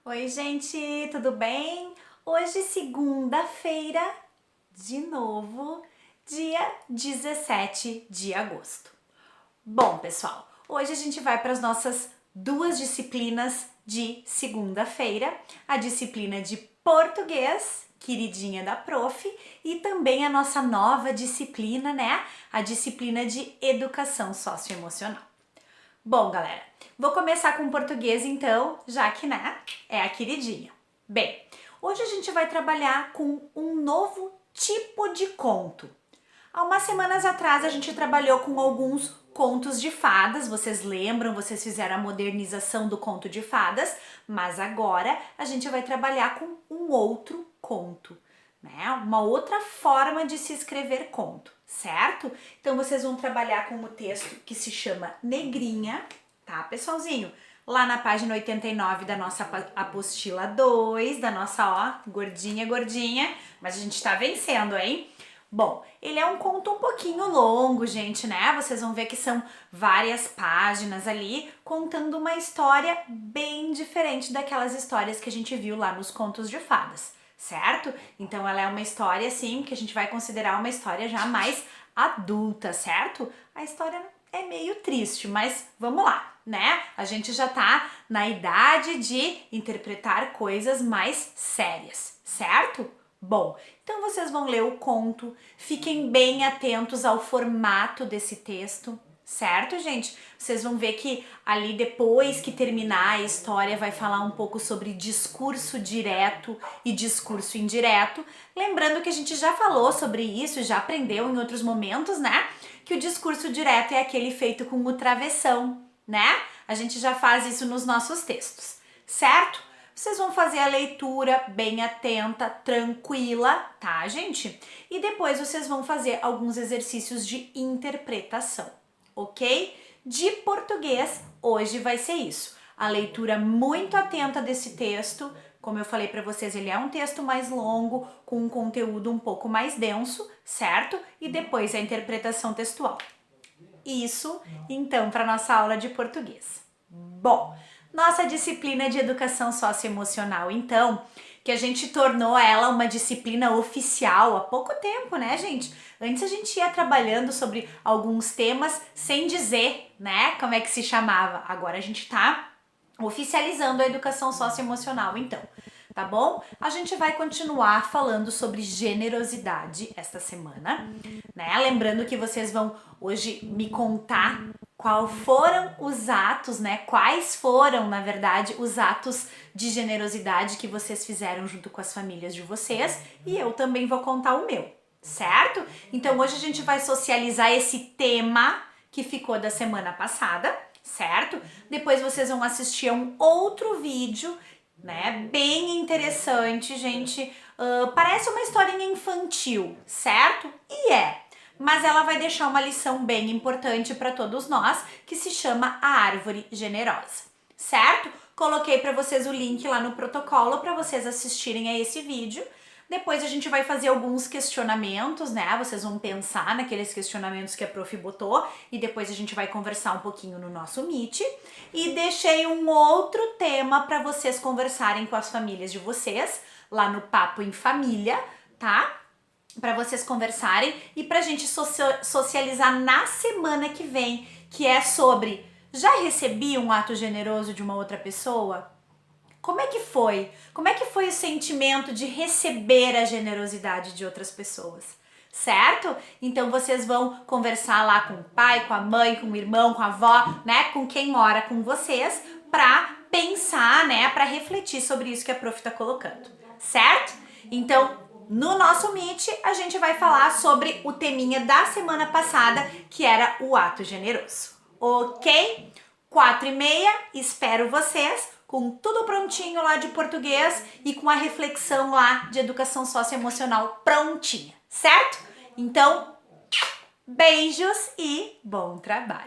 Oi, gente, tudo bem? Hoje, segunda-feira, de novo, dia 17 de agosto. Bom, pessoal, hoje a gente vai para as nossas duas disciplinas de segunda-feira, a disciplina de português, queridinha da prof, e também a nossa nova disciplina, né? A disciplina de educação socioemocional. Bom, galera, vou começar com português então, já que, né, é a queridinha. Bem, hoje a gente vai trabalhar com um novo tipo de conto. Há umas semanas atrás a gente trabalhou com alguns contos de fadas, vocês lembram? Vocês fizeram a modernização do conto de fadas, mas agora a gente vai trabalhar com um outro conto, né? Uma outra forma de se escrever conto, certo? Então vocês vão trabalhar com o texto que se chama Negrinha, tá, pessoalzinho? Lá na página 89 da nossa apostila 2, da nossa, ó, gordinha, mas a gente tá vencendo, hein? Bom, ele é um conto um pouquinho longo, gente, né? Vocês vão ver que são várias páginas ali contando uma história bem diferente daquelas histórias que a gente viu lá nos contos de fadas, certo? Então ela é uma história, assim, que a gente vai considerar uma história já mais adulta, certo? A história é meio triste, mas vamos lá, né? A gente já tá na idade de interpretar coisas mais sérias, certo? Bom, então vocês vão ler o conto, fiquem bem atentos ao formato desse texto, certo, gente? Vocês vão ver que ali depois que terminar a história vai falar um pouco sobre discurso direto e discurso indireto. Lembrando que a gente já falou sobre isso, já aprendeu em outros momentos, né? Que o discurso direto é aquele feito com o travessão, né? A gente já faz isso nos nossos textos, certo? Vocês vão fazer a leitura bem atenta, tranquila, tá, gente? E depois vocês vão fazer alguns exercícios de interpretação, ok? De português, hoje vai ser isso. A leitura muito atenta desse texto. Como eu falei para vocês, ele é um texto mais longo, com um conteúdo um pouco mais denso, certo? E depois a interpretação textual. Isso, então, para nossa aula de português. Bom, nossa disciplina de educação socioemocional, então, que a gente tornou ela uma disciplina oficial há pouco tempo, né, gente? Antes a gente ia trabalhando sobre alguns temas sem dizer, né, como é que se chamava. Agora a gente tá oficializando a educação socioemocional, então, tá bom? A gente vai continuar falando sobre generosidade esta semana, né? Lembrando que vocês vão hoje me contar quais foram os atos, né? Quais foram, na verdade, os atos de generosidade que vocês fizeram junto com as famílias de vocês, e eu também vou contar o meu, certo? Então hoje a gente vai socializar esse tema que ficou da semana passada, certo? Depois vocês vão assistir a um outro vídeo, né? Bem interessante, gente. Parece uma historinha infantil, certo? E é. Mas ela vai deixar uma lição bem importante para todos nós, que se chama A Árvore Generosa, certo? Coloquei para vocês o link lá no protocolo para vocês assistirem a esse vídeo. Depois a gente vai fazer alguns questionamentos, né? Vocês vão pensar naqueles questionamentos que a prof botou e depois a gente vai conversar um pouquinho no nosso Meet. E deixei um outro tema para vocês conversarem com as famílias de vocês, lá no Papo em Família, tá? Para vocês conversarem e pra gente socializar na semana que vem, que é sobre: já recebi um ato generoso de uma outra pessoa? Como é que foi? Como é que foi o sentimento de receber a generosidade de outras pessoas? Certo? Então vocês vão conversar lá com o pai, com a mãe, com o irmão, com a avó, né? Com quem mora com vocês, pra pensar, né? Pra refletir sobre isso que a prof tá colocando. Certo? Então, no nosso Meet, a gente vai falar sobre o teminha da semana passada, que era o ato generoso. Ok? 4h30, espero vocês com tudo prontinho lá de português e com a reflexão lá de educação socioemocional prontinha, certo? Então, beijos e bom trabalho!